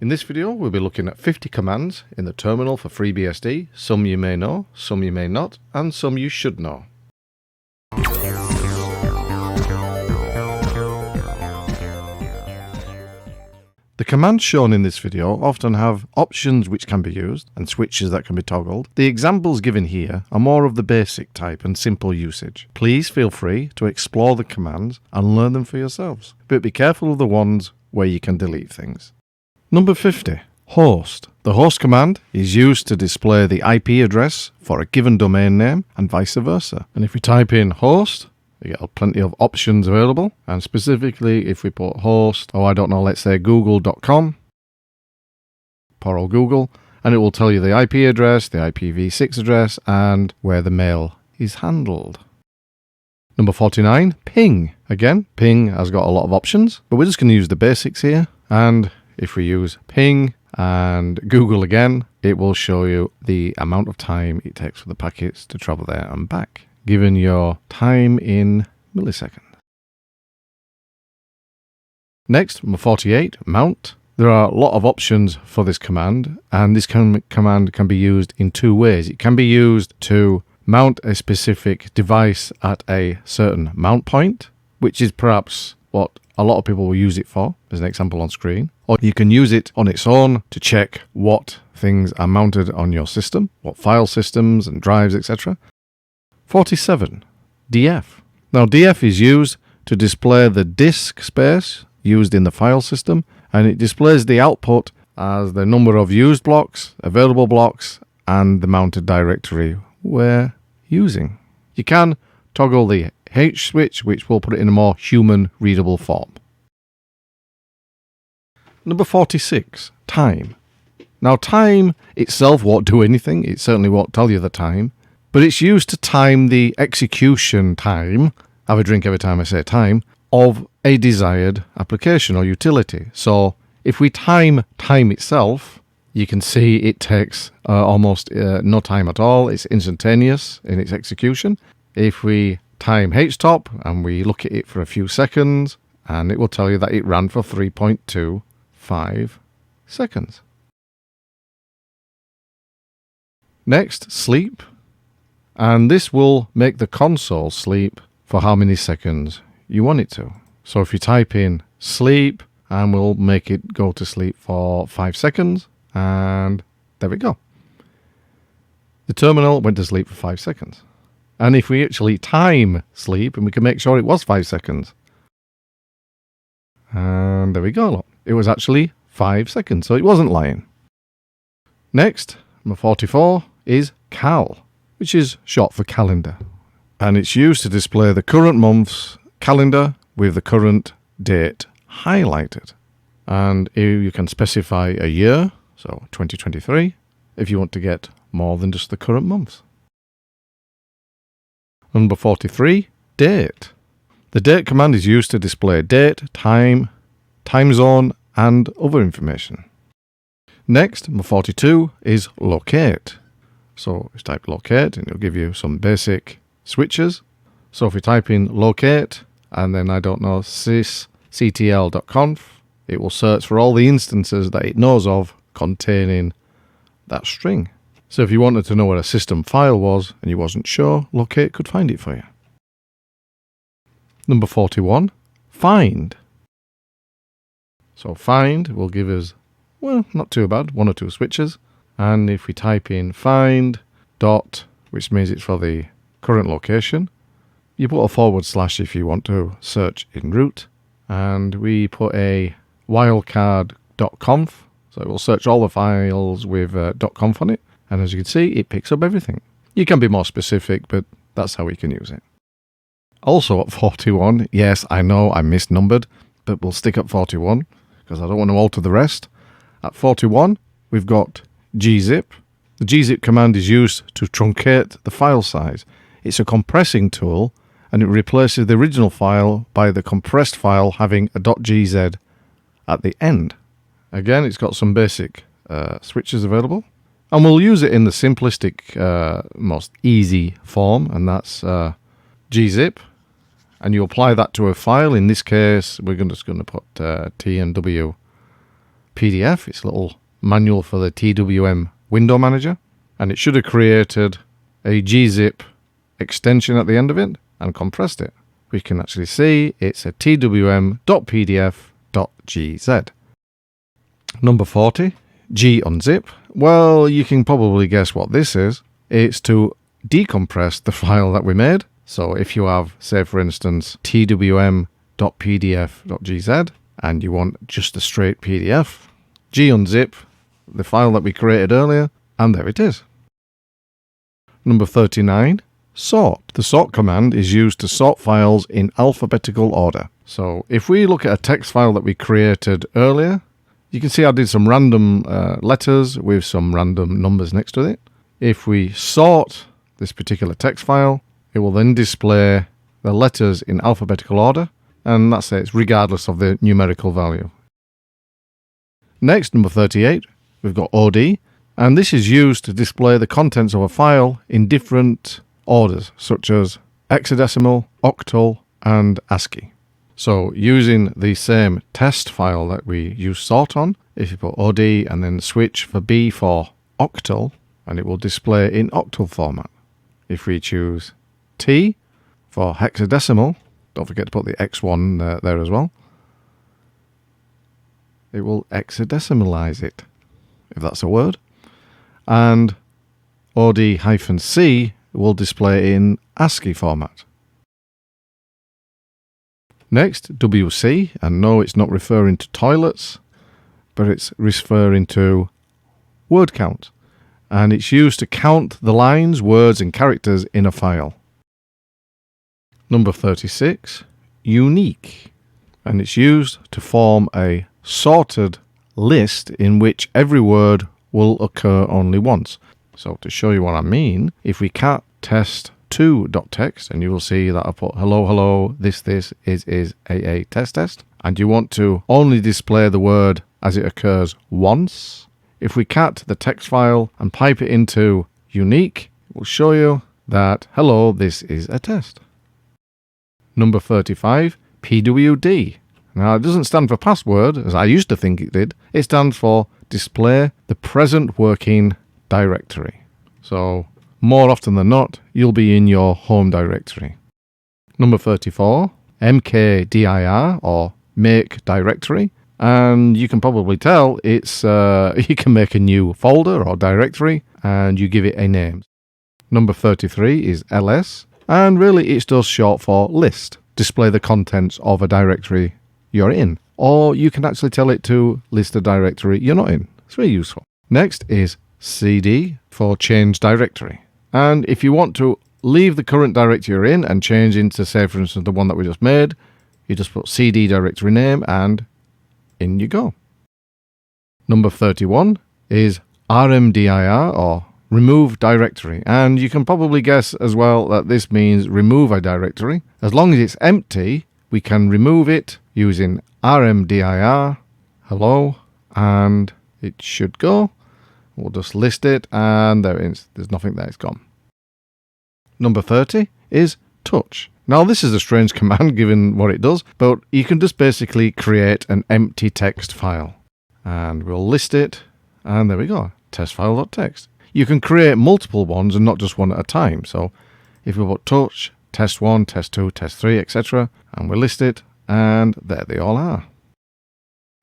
In this video, we'll be looking at 50 commands in the terminal for FreeBSD. Some you may know, some you may not, and some you should know. The commands shown in this video often have options which can be used and switches that can be toggled. The examples given here are more of the basic type and simple usage. Please feel free to explore the commands and learn them for yourselves, but be careful of the ones where you can delete things. Number 50. Host. The host command is used to display the IP address for a given domain name and vice versa. And if we type in host, we get plenty of options available. And specifically, if we put host, let's say google.com, poor old Google, and it will tell you the IP address, the IPv6 address, and where the mail is handled. Number 49. Ping. Again, ping has got a lot of options, but we're just going to use the basics here. And if we use ping and Google again, it will show you the amount of time it takes for the packets to travel there and back, given your time in milliseconds. Next, number 48, mount. There are a lot of options for this command, and this command can be used in two ways. It can be used to mount a specific device at a certain mount point, which is perhaps what a lot of people will use it for. There's an example on screen. Or you can use it on its own to check what things are mounted on your system, what file systems and drives, etc. 47. df. Now df is used to display the disk space used in the file system, and it displays the output as the number of used blocks, available blocks, and the mounted directory we're using. You can toggle the H switch, which will put it in a more human readable form. Number 46, time. Now time itself won't do anything, it certainly won't tell you the time, but it's used to time the execution time, have a drink every time I say time, of a desired application or utility. So if we time itself, you can see it takes almost no time at all, it's instantaneous in its execution. If we time htop and we look at it for a few seconds, and it will tell you that it ran for 3.25 seconds. Next, sleep, and this will make the console sleep for how many seconds you want it to. So if you type in sleep, and we'll make it go to sleep for 5 seconds, and there we go. The terminal went to sleep for 5 seconds. And if we actually time sleep, and we can make sure it was 5 seconds. And there we go. Look, it was actually 5 seconds, so it wasn't lying. Next, number 44 is cal, which is short for calendar. And it's used to display the current month's calendar with the current date highlighted. And you can specify a year, so 2023, if you want to get more than just the current month. Number 43, date. The date command is used to display date, time zone, and other information. Next, number 42 is locate. So let's type locate, and it'll give you some basic switches. So if we type in locate, and then sysctl.conf, it will search for all the instances that it knows of containing that string. So if you wanted to know where a system file was and you wasn't sure, locate could find it for you. Number 41, find. So find will give us, well, not too bad, 1 or 2 switches. And if we type in find dot, which means it's for the current location, you put a / if you want to search in root, and we put a wildcard.conf, so it will search all the files with .conf on it. And as you can see, it picks up everything. You can be more specific, but that's how we can use it. Also at 41, yes, I know I misnumbered, but we'll stick at 41 because I don't want to alter the rest. At 41, we've got gzip. The gzip command is used to truncate the file size. It's a compressing tool, and it replaces the original file by the compressed file having a .gz at the end. Again, it's got some basic switches available. And we'll use it in the simplistic, most easy form, and that's gzip. and you apply that to a file. In this case, we're just going to put TNW PDF. It's a little manual for the TWM window manager, and it should have created a gzip extension at the end of it and compressed it. We can actually see it's a twm.pdf.gz. Number 40, gunzip. Well, you can probably guess what this is. It's to decompress the file that we made. So if you have, say for instance, twm.pdf.gz and you want just a straight PDF, gunzip the file that we created earlier, and there it is. Number 39, sort. The sort command is used to sort files in alphabetical order. So if we look at a text file that we created earlier, you can see I did some random letters with some random numbers next to it. If we sort this particular text file, it will then display the letters in alphabetical order, and that's it, regardless of the numerical value. Next, number 38, we've got OD, and this is used to display the contents of a file in different orders, such as hexadecimal, octal, and ASCII. So using the same test file that we use sort on, if you put OD and then switch for B for octal, and it will display in octal format. If we choose T for hexadecimal, don't forget to put the X1 there as well, it will hexadecimalize it, if that's a word. And OD-C will display in ASCII format. Next, WC, and no, it's not referring to toilets, but it's referring to word count. And it's used to count the lines, words, and characters in a file. Number 36, uniq, and it's used to form a sorted list in which every word will occur only once. So to show you what I mean, if we cat test2.txt, and you will see that I put hello, hello, this is a test, and you want to only display the word as it occurs once, if we cat the text file and pipe it into uniq, it will show you that hello, this is a test. Number 35, PWD. Now, it doesn't stand for password, as I used to think it did. It stands for display the present working directory. So, more often than not, you'll be in your home directory. Number 34, mkdir, or make directory. And you can probably tell it's you can make a new folder or directory, and you give it a name. Number 33 is ls, and really it's just short for list. Display the contents of a directory you're in. Or you can actually tell it to list a directory you're not in. It's very useful. Next is cd for change directory. And if you want to leave the current directory you're in and change into, say, for instance, the one that we just made, you just put cd directory name and in you go. Number 31 is rmdir, or remove directory. And you can probably guess as well that this means remove a directory. As long as it's empty, we can remove it using rmdir, hello, and it should go. We'll just list it, and there it is. There's nothing there, it's gone. Number 30 is touch. Now, this is a strange command given what it does, but you can just basically create an empty text file. And we'll list it, and there we go, testfile.txt. You can create multiple ones and not just one at a time. So if we put touch, test1, test2, test3, etc., and we list it, and there they all are.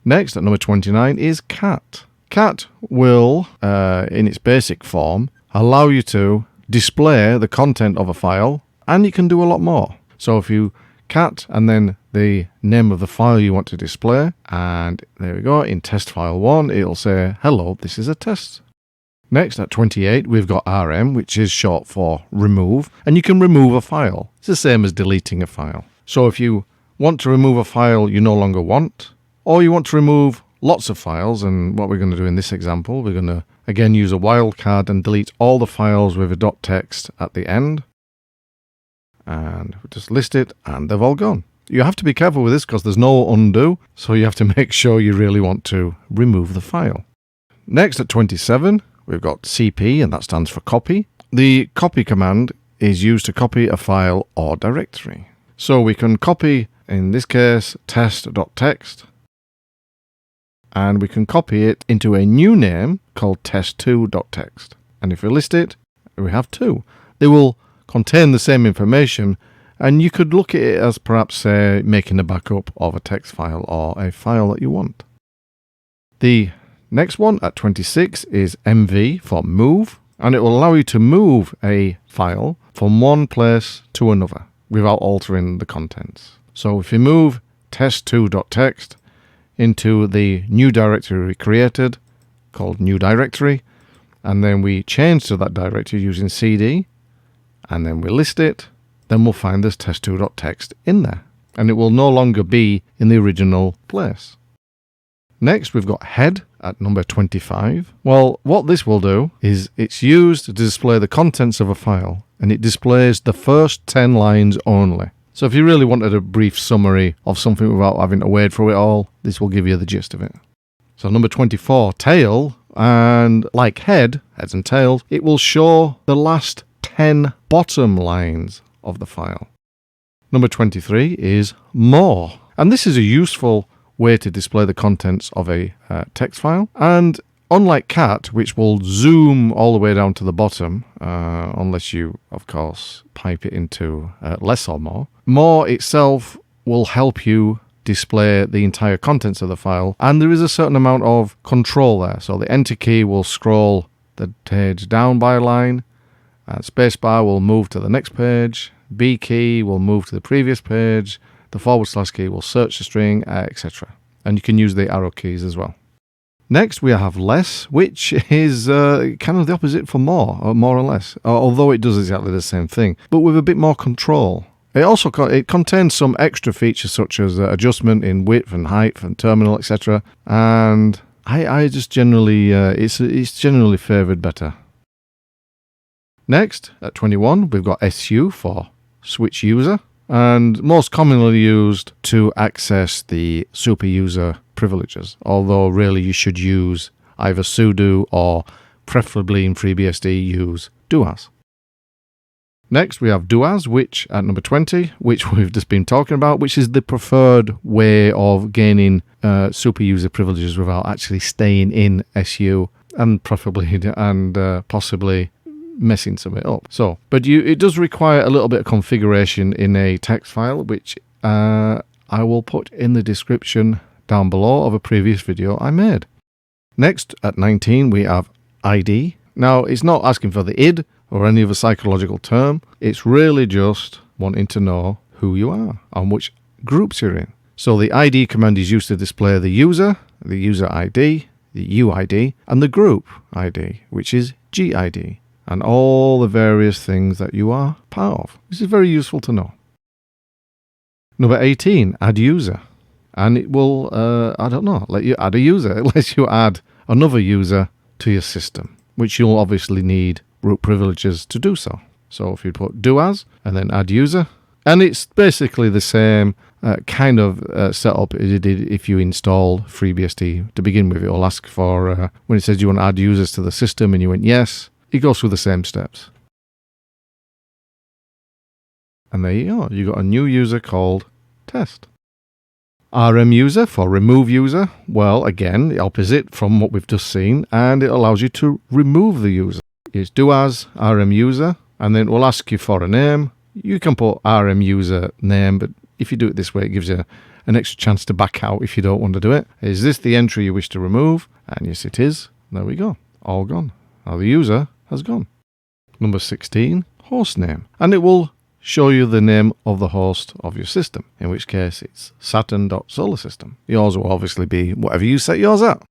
Next, at number 29, is cat. Cat will, in its basic form, allow you to display the content of a file, and you can do a lot more. So if you cat and then the name of the file you want to display, and there we go, in test file 1, it'll say, hello, this is a test. Next, at 28, we've got rm, which is short for remove, and you can remove a file. It's the same as deleting a file. So if you want to remove a file you no longer want, or you want to remove lots of files, and what we're going to do in this example, we're going to again use a wildcard and delete all the files with a .txt at the end. And we just list it, and they've all gone. You have to be careful with this because there's no undo, so you have to make sure you really want to remove the file. Next, at 27, we've got cp, and that stands for copy. The copy command is used to copy a file or directory. So we can copy, in this case, test.txt, and we can copy it into a new name called test2.txt. And if we list it, we have two. They will contain the same information, and you could look at it as perhaps, say, making a backup of a text file or a file that you want. The next one at 26 is mv for move, and it will allow you to move a file from one place to another without altering the contents. So if you move test2.txt into the new directory we created, called new directory, and then we change to that directory using cd, and then we list it, then we'll find this test2.txt in there, and it will no longer be in the original place. Next, we've got head at number 25. Well, what this will do is it's used to display the contents of a file, and it displays the first 10 lines only. So if you really wanted a brief summary of something without having to wade through it all, this will give you the gist of it. So number 24, tail, and like heads and tails, it will show the last 10 bottom lines of the file. Number 23 is more, and this is a useful way to display the contents of a text file. And unlike cat, which will zoom all the way down to the bottom, unless you, of course, pipe it into less or more, more itself will help you display the entire contents of the file, and there is a certain amount of control there. So the enter key will scroll the page down by a line, spacebar will move to the next page, B key will move to the previous page, the / key will search the string, etc. And you can use the arrow keys as well. Next, we have less, which is kind of the opposite for more or less, although it does exactly the same thing, but with a bit more control. It also contains some extra features such as adjustment in width and height and terminal, etc. And I just generally, it's generally favoured better. Next, at 21, we've got SU for switch user, and most commonly used to access the super user privileges, although really you should use either sudo or preferably in FreeBSD use doas. Next we have doas, which at number 20, which we've just been talking about, which is the preferred way of gaining super user privileges without actually staying in SU and preferably and possibly messing some of it up. So, but it does require a little bit of configuration in a text file, which I will put in the description down below of a previous video I made. Next, at 19, we have ID. Now, it's not asking for the id or any other psychological term. It's really just wanting to know who you are and which groups you're in. So the ID command is used to display the user ID, the UID, and the group ID, which is GID, and all the various things that you are part of. This is very useful to know. Number 18, add user. And it will, let you add a user. It lets you add another user to your system, which you'll obviously need root privileges to do so. So if you put doas and then add user, and it's basically the same kind of setup as you did if you installed FreeBSD to begin with. It will ask for, when it says you want to add users to the system and you went yes, it goes through the same steps. And there you go. You got a new user called test. rmuser for remove user. Well, again, the opposite from what we've just seen, and it allows you to remove the user. It's doas rmuser, and then it will ask you for a name. You can put rmuser name, but if you do it this way, it gives you an extra chance to back out if you don't want to do it. Is this the entry you wish to remove? And yes, it is. There we go. All gone. Now the user has gone. Number 16, hostname. And it will show you the name of the host of your system, in which case it's saturn.solarsystem. Yours will obviously be whatever you set yours at.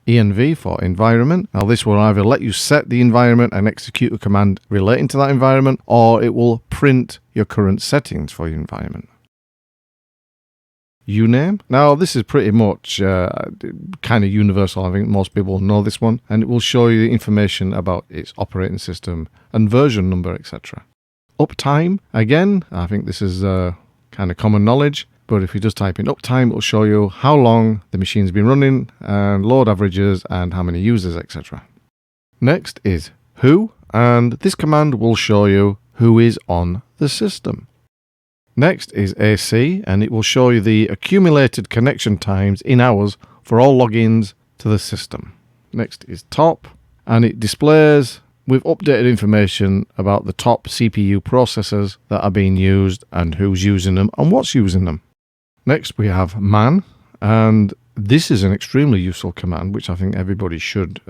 env for environment. Now this will either let you set the environment and execute a command relating to that environment, or it will print your current settings for your environment. Uname. Now this is pretty much kind of universal. I think most people know this one, and it will show you the information about its operating system and version number, etc. Uptime, again, I think this is kind of common knowledge, but if you just type in uptime, it will show you how long the machine's been running, and load averages, and how many users, etc. Next is who, and this command will show you who is on the system. Next is AC, and it will show you the accumulated connection times in hours for all logins to the system. Next is top, and it displays with updated information about the top CPU processors that are being used and who's using them and what's using them. Next we have man, and this is an extremely useful command which I think everybody should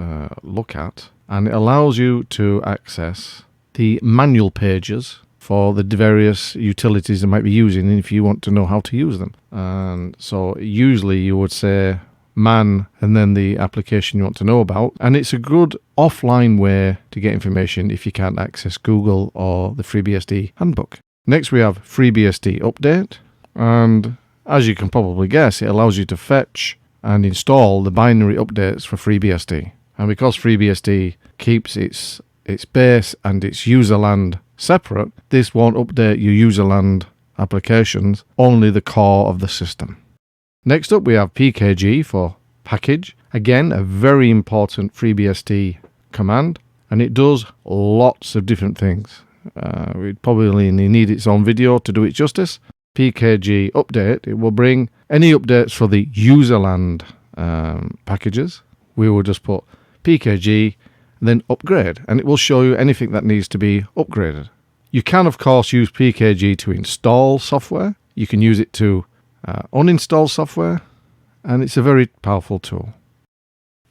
look at, and it allows you to access the manual pages for the various utilities you might be using if you want to know how to use them. And so usually you would say man and then the application you want to know about, and it's a good offline way to get information if you can't access Google or the FreeBSD handbook. Next we have freebsd-update, and as you can probably guess, it allows you to fetch and install the binary updates for FreeBSD. And because FreeBSD keeps its base and its userland separate, this won't update your userland applications, only the core of the system. Next up we have pkg for package. Again, a very important FreeBSD command, and it does lots of different things. We'd probably need its own video to do it justice. Pkg update, it will bring any updates for the userland packages. We will just put pkg and then upgrade, and it will show you anything that needs to be upgraded. You can of course use pkg to install software. You can use it to uninstall software, and it's a very powerful tool.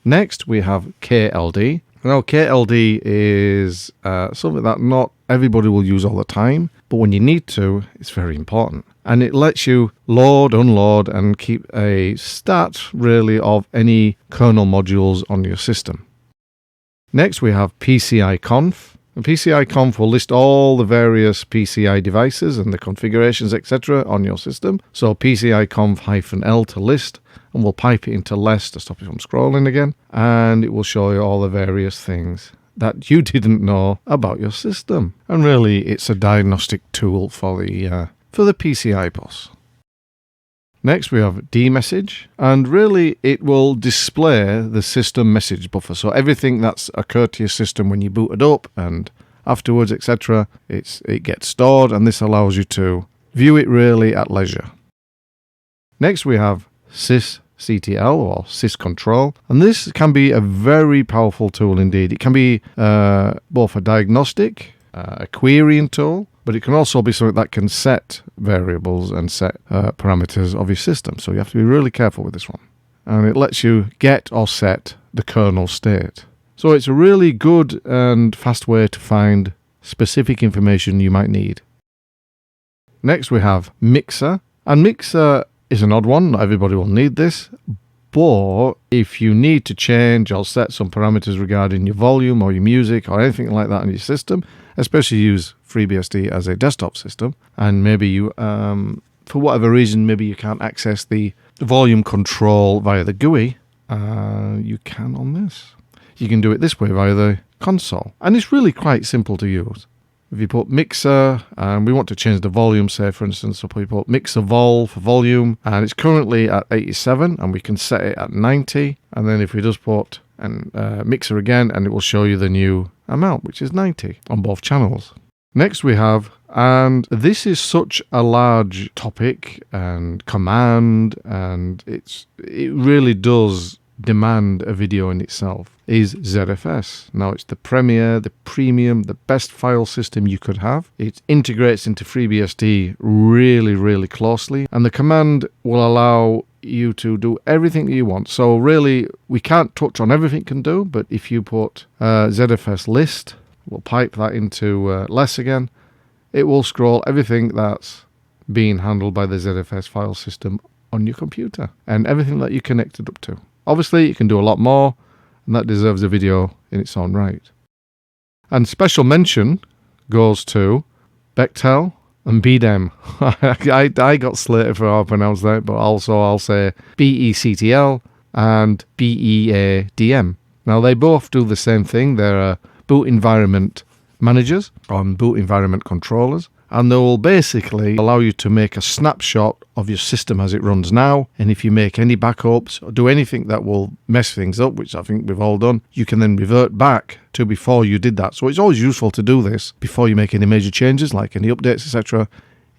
Next we have KLD. Now KLD is something that not everybody will use all the time, but when you need to, it's very important. And it lets you load, unload, and keep a stat really of any kernel modules on your system. Next we have pciconf. And pciconf will list all the various PCI devices and the configurations, etc. on your system. So pciconf-L to list, and we'll pipe it into less to stop it from scrolling again, and it will show you all the various things that you didn't know about your system. And really it's a diagnostic tool for the PCI bus. Next we have dmesg, and really it will display the system message buffer. So everything that's occurred to your system when you boot it up and afterwards, etc., it gets stored, and this allows you to view it really at leisure. Next we have sysctl or syscontrol, and this can be a very powerful tool indeed. It can be both a diagnostic, a querying tool, but it can also be something that can set variables and set parameters of your system. So you have to be really careful with this one. And it lets you get or set the kernel state. So it's a really good and fast way to find specific information you might need. Next we have mixer. And mixer is an odd one. Not everybody will need this. But if you need to change or set some parameters regarding your volume or your music or anything like that on your system, especially use FreeBSD as a desktop system, and maybe you, for whatever reason, maybe you can't access the volume control via the GUI, you can on this. You can do it this way via the console, and it's really quite simple to use. If you put mixer, and we want to change the volume, say for instance, so we put mixer vol for volume, and it's currently at 87, and we can set it at 90, and then if we just put mixer again, and it will show you the new amount, which is 90 on both channels. Next we have, and this is such a large topic and command, and it really does demand a video in itself, is ZFS. Now it's the premier, the premium, the best file system you could have. It integrates into FreeBSD really, really closely, and the command will allow you to do everything that you want. So really, we can't touch on everything it can do, but if you put ZFS list, we'll pipe that into less again, it will scroll everything that's being handled by the ZFS file system on your computer and everything that you connected up to. Obviously, you can do a lot more, and that deserves a video in its own right. And special mention goes to bectl and beadm. I got slated for how I pronounce that, but also I'll say bectl and beadm. Now, they both do the same thing. They're boot environment managers or boot environment controllers, and they will basically allow you to make a snapshot of your system as it runs now, and if you make any backups or do anything that will mess things up, which I think we've all done, you can then revert back to before you did that. So it's always useful to do this before you make any major changes, like any updates, etc.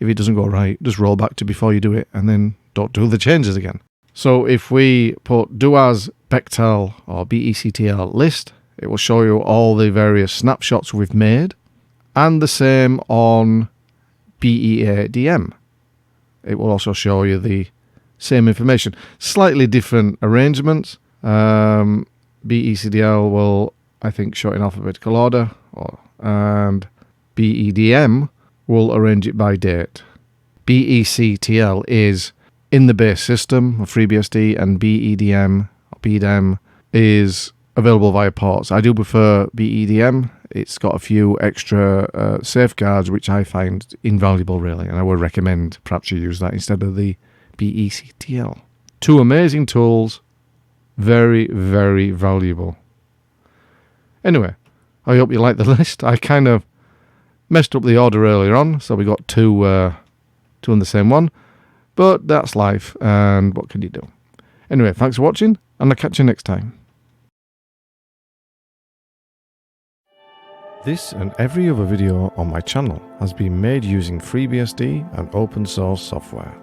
if it doesn't go right, just roll back to before you do it and then don't do the changes again. So if we put doas bectl or bectl list, it will show you all the various snapshots we've made, and the same on beadm. It will also show you the same information. Slightly different arrangements. bectl will, I think, show it in alphabetical order, and beadm will arrange it by date. bectl is in the base system of FreeBSD, and beadm is available via ports. I do prefer beadm. It's got a few extra safeguards which I find invaluable, really, and I would recommend perhaps you use that instead of the bectl. Two amazing tools, very, very valuable. Anyway, I hope you like the list. I kind of messed up the order earlier on, so we got two in the same one, but that's life, and what can you do? Anyway, thanks for watching, and I'll catch you next time. This and every other video on my channel has been made using FreeBSD and open source software.